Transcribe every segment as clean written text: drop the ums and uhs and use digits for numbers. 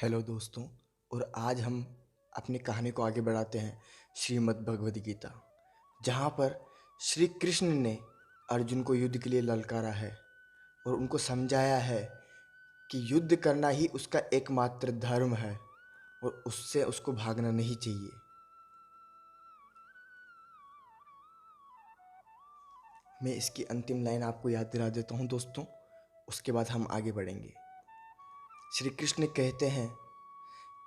Hello दोस्तों। और आज हम अपनी कहानी को आगे बढ़ाते हैं श्रीमद् भगवद गीता, जहाँ पर श्री कृष्ण ने अर्जुन को युद्ध के लिए ललकारा है और उनको समझाया है कि युद्ध करना ही उसका एकमात्र धर्म है और उससे उसको भागना नहीं चाहिए। मैं इसकी अंतिम लाइन आपको याद दिला देता हूँ दोस्तों, उसके बाद हम आगे बढ़ेंगे। श्री कृष्ण कहते हैं,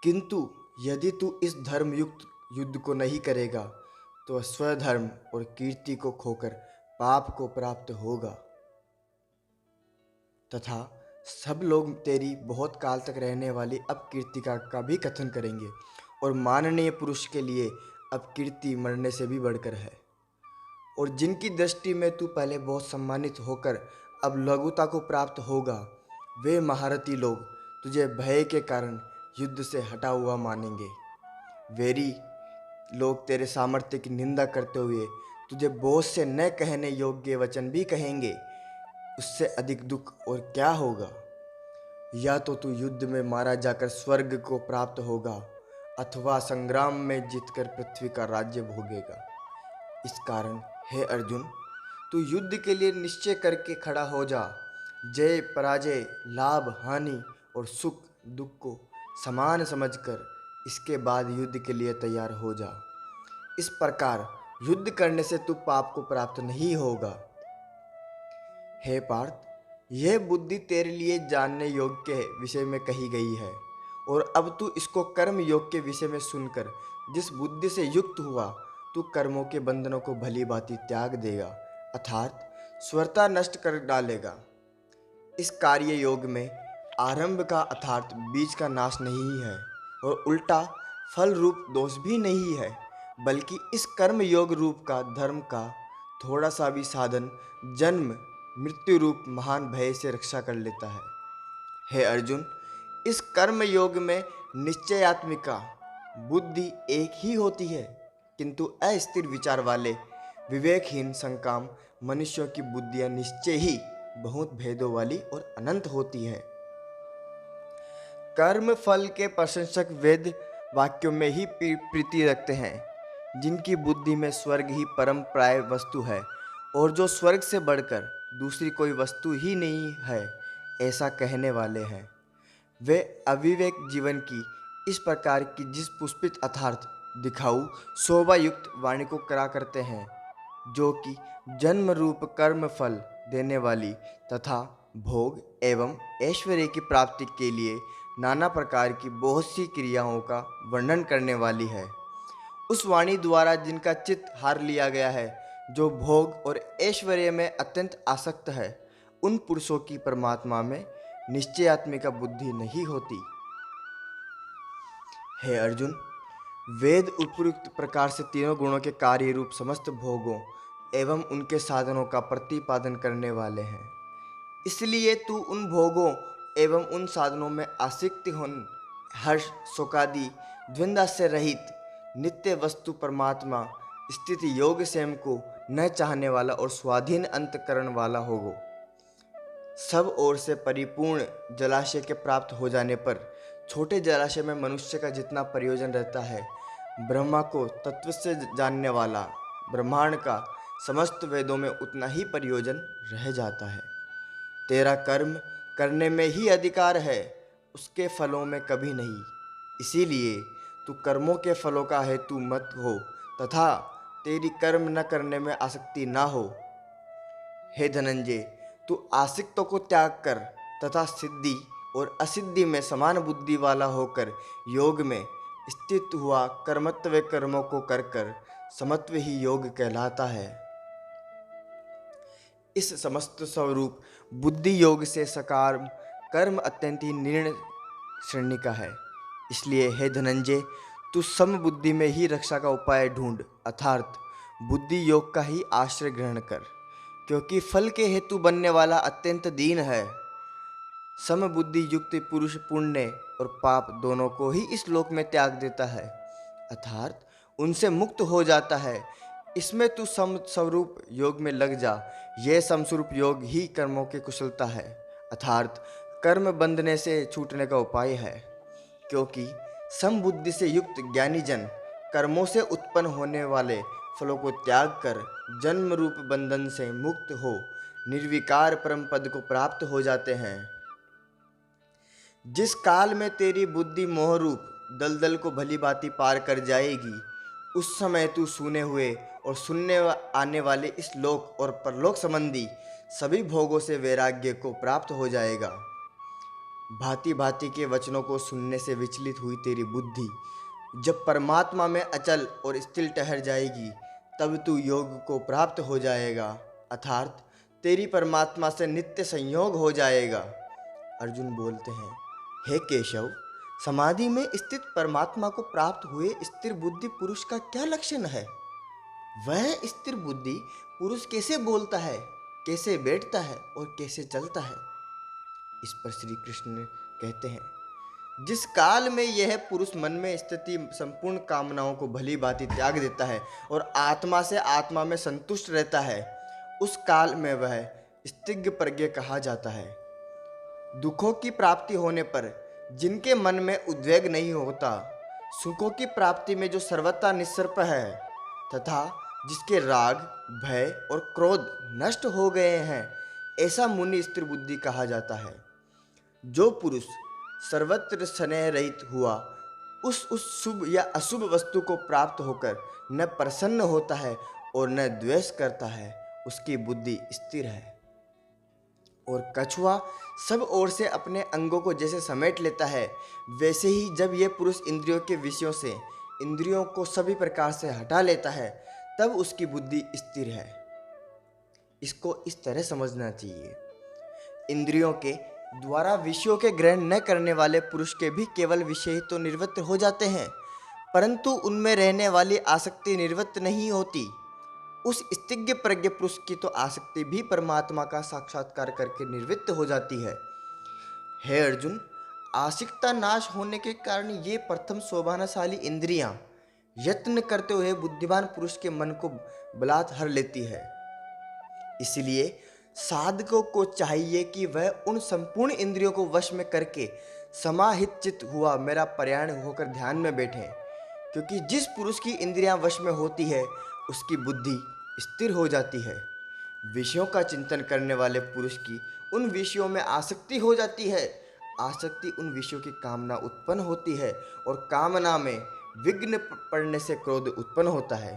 किंतु यदि तू इस धर्मयुक्त युद्ध को नहीं करेगा तो स्वधर्म और कीर्ति को खोकर पाप को प्राप्त होगा तथा सब लोग तेरी बहुत काल तक रहने वाली अपकीर्ति का भी कथन करेंगे और माननीय पुरुष के लिए अपकीर्ति मरने से भी बढ़कर है। और जिनकी दृष्टि में तू पहले बहुत सम्मानित होकर अब लघुता को प्राप्त होगा, वे महारथी लोग तुझे भय के कारण युद्ध से हटा हुआ मानेंगे। वेरी लोग तेरे सामर्थ्य की निंदा करते हुए तुझे बहुत से न कहने योग्य वचन भी कहेंगे। उससे अधिक दुख और क्या होगा? या तो तू युद्ध में मारा जाकर स्वर्ग को प्राप्त होगा अथवा संग्राम में जीतकर पृथ्वी का राज्य भोगेगा। इस कारण हे अर्जुन, तू युद्ध के लिए निश्चय करके खड़ा हो जा। जय पराजय, लाभ हानि और सुख दुख को समान समझकर इसके बाद युद्ध के लिए तैयार हो जा। इस प्रकार युद्ध करने से तू पाप को प्राप्त नहीं होगा। हे पार्थ, यह बुद्धि तेरे लिए जानने योग्य विषय में कही गई है और अब तू इसको कर्म योग के विषय में सुनकर जिस बुद्धि से युक्त हुआ, तू कर्मों के बंधनों को भली भांति त्याग देगा अर्थात स्वरता नष्ट कर डालेगा। इस कार्य योग में आरंभ का अर्थात बीज का नाश नहीं है और उल्टा फल रूप दोष भी नहीं है, बल्कि इस कर्म योग रूप का धर्म का थोड़ा सा भी साधन जन्म मृत्यु रूप महान भय से रक्षा कर लेता है। हे अर्जुन, इस कर्म योग में निश्चयात्मिका बुद्धि एक ही होती है, किंतु अस्थिर विचार वाले विवेकहीन संकाम मनुष्यों की बुद्धियां निश्चय ही बहुत भेदों वाली और अनंत होती है। कर्म फल के प्रशंसक वेद वाक्यों में ही प्रीति रखते हैं, जिनकी बुद्धि में स्वर्ग ही परम प्राय वस्तु है और जो स्वर्ग से बढ़कर दूसरी कोई वस्तु ही नहीं है, ऐसा कहने वाले हैं। वे अविवेक जीवन की इस प्रकार की जिस पुष्पित अर्थात दिखाऊ शोभा युक्त वाणी को करा करते हैं, जो कि जन्म रूप कर्म फल देने वाली तथा भोग एवं ऐश्वर्य की प्राप्ति के लिए नाना प्रकार की बहुत सी क्रियाओं का वर्णन करने वाली है। उस वाणी द्वारा जिनका चित्त हार लिया गया है, जो भोग और ऐश्वर्य में अत्यंत आसक्त है, उन पुरुषों की परमात्मा में निश्चयात्मिका बुद्धि नहीं होती। हे अर्जुन, वेद उपयुक्त प्रकार से तीनों गुणों के कार्य रूप समस्त भोगों एवं उनके साधनों का प्रतिपादन करने वाले हैं। इसलिए तू उन भोगों एवं उन साधनों में आसक्ति हर्ष शोकादि द्वंद्व से रहित नित्य वस्तु परमात्मा स्थिति योग स्वयं को न चाहने वाला और स्वाधीन अंतकरण वाला होगो। सब ओर से परिपूर्ण जलाशय के प्राप्त हो जाने पर छोटे जलाशय में मनुष्य का जितना प्रयोजन रहता है, ब्रह्मा को तत्व से जानने वाला ब्रह्मांड का समस्त वेदों में उतना ही प्रयोजन रह जाता है। तेरा कर्म करने में ही अधिकार है, उसके फलों में कभी नहीं। इसीलिए तू कर्मों के फलों का हेतु मत हो तथा तेरी कर्म न करने में आसक्ति ना हो। हे धनंजय, तू आसक्तों को त्याग कर तथा सिद्धि और असिद्धि में समान बुद्धि वाला होकर योग में स्थित हुआ कर्मत्व कर्मों को कर कर समत्व ही योग कहलाता है। इस समस्त स्वरूप बुद्धि योग से सकार कर्म अत्यंत ही निर्णय श्रेणी का है। इसलिए हे धनंजय, तू सम बुद्धि में ही रक्षा का उपाय ढूंढ अर्थात बुद्धि योग का ही आश्रय ग्रहण कर, क्योंकि फल के हेतु बनने वाला अत्यंत दीन है। समबुद्धि युक्त पुरुष पुण्य और पाप दोनों को ही इस लोक में त्याग देता है अर्थात उनसे मुक्त हो जाता है। इसमें तू सम स्वरूप योग में लग जा। यह समस्वरूप योग ही कर्मों की कुशलता है अर्थात कर्म बंधने से छूटने का उपाय है। क्योंकि समबुद्धि से युक्त ज्ञानी जन कर्मों से उत्पन्न होने वाले फलों को त्याग कर जन्म रूप बंधन से मुक्त हो निर्विकार परम पद को प्राप्त हो जाते हैं। जिस काल में तेरी बुद्धि मोह रूप दलदल को भली भांति पार कर जाएगी, उस समय तू सुने हुए और सुनने आने वाले इस लोक और परलोक संबंधी सभी भोगों से वैराग्य को प्राप्त हो जाएगा। भांति भांति के वचनों को सुनने से विचलित हुई तेरी बुद्धि जब परमात्मा में अचल और स्थिर ठहर जाएगी, तब तू योग को प्राप्त हो जाएगा, अर्थात तेरी परमात्मा से नित्य संयोग हो जाएगा। अर्जुन बोलते हैं, हे केशव, समाधि में स्थित परमात्मा को प्राप्त हुए स्थिर बुद्धि पुरुष का क्या लक्षण है? वह स्थिर बुद्धि पुरुष कैसे बोलता है, कैसे बैठता है और कैसे चलता है? इस पर श्री कृष्ण कहते हैं, जिस काल में यह पुरुष मन में स्थिति संपूर्ण कामनाओं को भली भांति त्याग देता है और आत्मा से आत्मा में संतुष्ट रहता है, उस काल में वह स्थिग प्रज्ञ कहा जाता है। दुखों की प्राप्ति होने पर जिनके मन में उद्वेग नहीं होता, सुखों की प्राप्ति में जो सर्वथा निस्सर्प है तथा जिसके राग, भय और क्रोध नष्ट हो गए हैं, ऐसा मुनि स्थिर बुद्धि कहा जाता है। जो पुरुष सर्वत्र स्नेह रहित हुआ उस शुभ या अशुभ वस्तु को प्राप्त होकर न प्रसन्न होता है और न द्वेष करता है, उसकी बुद्धि स्थिर है। और कछुआ सब ओर से अपने अंगों को जैसे समेट लेता है, वैसे ही जब यह पुरुष इंद्रियों के विषयों से इंद्रियों को सभी प्रकार से हटा लेता है, तब उसकी बुद्धि स्थिर है। इसको इस तरह समझना चाहिए, इंद्रियों के द्वारा विषयों के ग्रहण न करने वाले पुरुष के भी केवल विषय ही तो निवृत्त हो जाते हैं, परंतु उनमें रहने वाली आसक्ति निवृत्त नहीं होती। उस स्थिग प्रज्ञ पुरुष की तो आसक्ति भी परमात्मा का साक्षात्कार करके निवृत्त हो जाती है। हे अर्जुन, आसक्ता नाश होने के कारण ये प्रथम शोभानाशाली इंद्रियां यत्न करते हुए बुद्धिमान पुरुष के मन को बलात् हर लेती है। इसलिए साधकों को चाहिए कि वह उन संपूर्ण इंद्रियों को वश में करके समाहित चित्त हुआ मेरा पर्यायण होकर ध्यान में बैठे, क्योंकि जिस पुरुष की इंद्रियां वश में होती है उसकी बुद्धि स्थिर हो जाती है। विषयों का चिंतन करने वाले पुरुष की उन विषयों में आसक्ति हो जाती है, आसक्ति उन विषयों की कामना उत्पन्न होती है और कामना में विघ्न पड़ने से क्रोध उत्पन्न होता है।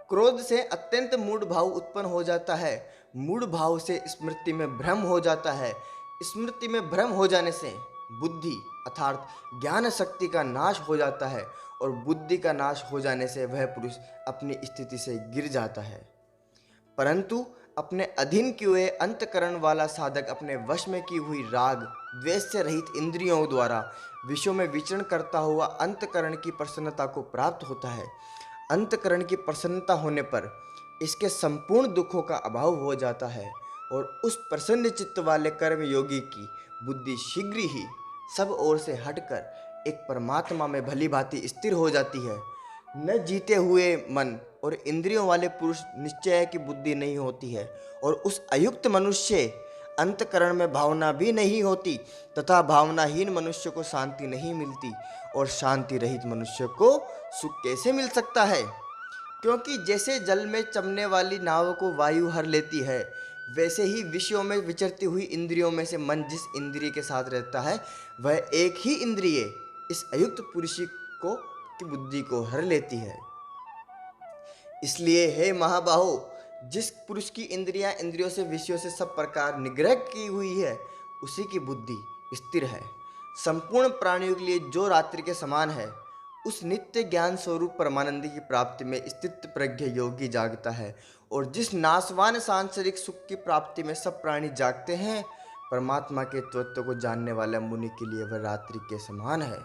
क्रोध से अत्यंत मूढ़ भाव उत्पन्न हो जाता है, मूढ़ भाव से स्मृति में भ्रम हो जाता है, स्मृति में भ्रम हो जाने से बुद्धि अर्थात ज्ञान शक्ति का नाश हो जाता है और बुद्धि का नाश हो जाने से वह पुरुष अपनी स्थिति से गिर जाता है। परंतु अपने अधीन किए हुए अंतकरण वाला साधक अपने वश में की हुई राग द्वेष से रहित इंद्रियों द्वारा विषयों में विचरण करता हुआ अंतकरण की प्रसन्नता को प्राप्त होता है। अंतकरण की प्रसन्नता होने पर इसके संपूर्ण दुखों का अभाव हो जाता है और उस प्रसन्न चित्त वाले कर्म योगी की बुद्धि शीघ्र ही सब ओर से हटकर एक परमात्मा में भली भांति स्थिर हो जाती है। न जीते हुए मन और इंद्रियों वाले पुरुष निश्चय की बुद्धि नहीं होती है और उस अयुक्त मनुष्य अंतकरण में भावना भी नहीं होती तथा भावनाहीन मनुष्य को शांति नहीं मिलती और शांति रहित मनुष्य को सुख कैसे मिल सकता है? क्योंकि जैसे जल में चमने वाली नाव को वायु हर लेती है, वैसे ही विषयों में विचरती हुई इंद्रियों में से मन जिस इंद्रिय के साथ रहता है वह एक ही इंद्रिय इस अयुक्त पुरुष को की बुद्धि को हर लेती है। इसलिए हे महाबाहो, जिस पुरुष की इंद्रियां इंद्रियों से विषयों से सब प्रकार निग्रह की हुई है उसी की बुद्धि स्थिर है। संपूर्ण प्राणियों के लिए जो रात्रि के समान है, उस नित्य ज्ञान स्वरूप परमानंद की प्राप्ति में स्थित प्रज्ञ योगी जागता है और जिस नाशवान सांसारिक सुख की प्राप्ति में सब प्राणी जागते हैं, परमात्मा के तत्व को जानने वाला मुनि के लिए वह रात्रि के समान है।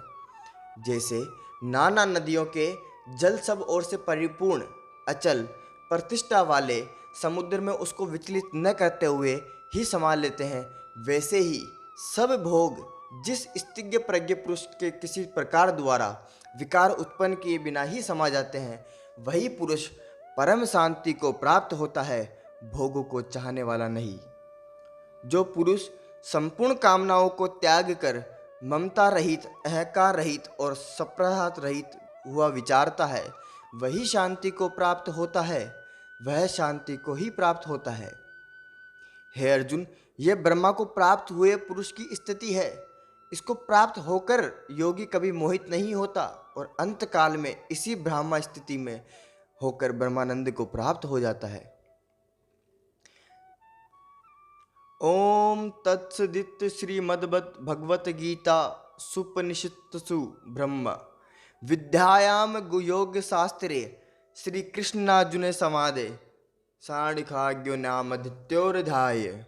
जैसे नाना नदियों के जल सब ओर से परिपूर्ण अचल प्रतिष्ठा वाले समुद्र में उसको विचलित न करते हुए ही संभाल लेते हैं, वैसे ही सब भोग जिस स्थिग प्रज्ञ पुरुष के किसी प्रकार द्वारा विकार उत्पन्न किए बिना ही समा जाते हैं, वही पुरुष परम शांति को प्राप्त होता है, भोगों को चाहने वाला नहीं। जो पुरुष संपूर्ण कामनाओं को त्याग कर ममता रहित, अहंकार रहित और सप्राहत रहित हुआ विचारता है, वही शांति को प्राप्त होता है, वह शांति को ही प्राप्त होता है। हे अर्जुन, यह ब्रह्मा को प्राप्त हुए पुरुष की स्थिति है। इसको प्राप्त होकर योगी कभी मोहित नहीं होता और अंत काल में इसी ब्रह्मा स्थिति में होकर ब्रह्मानंद को प्राप्त हो जाता है। ओम तत्सदित श्रीमद्भगवत गीता सुपनिषत्सु ब्रह्म विद्यायाम योग शास्त्रे श्री कृष्णार्जुन संवादे साणिखाग्यो नाम द्वितीयोऽध्याय।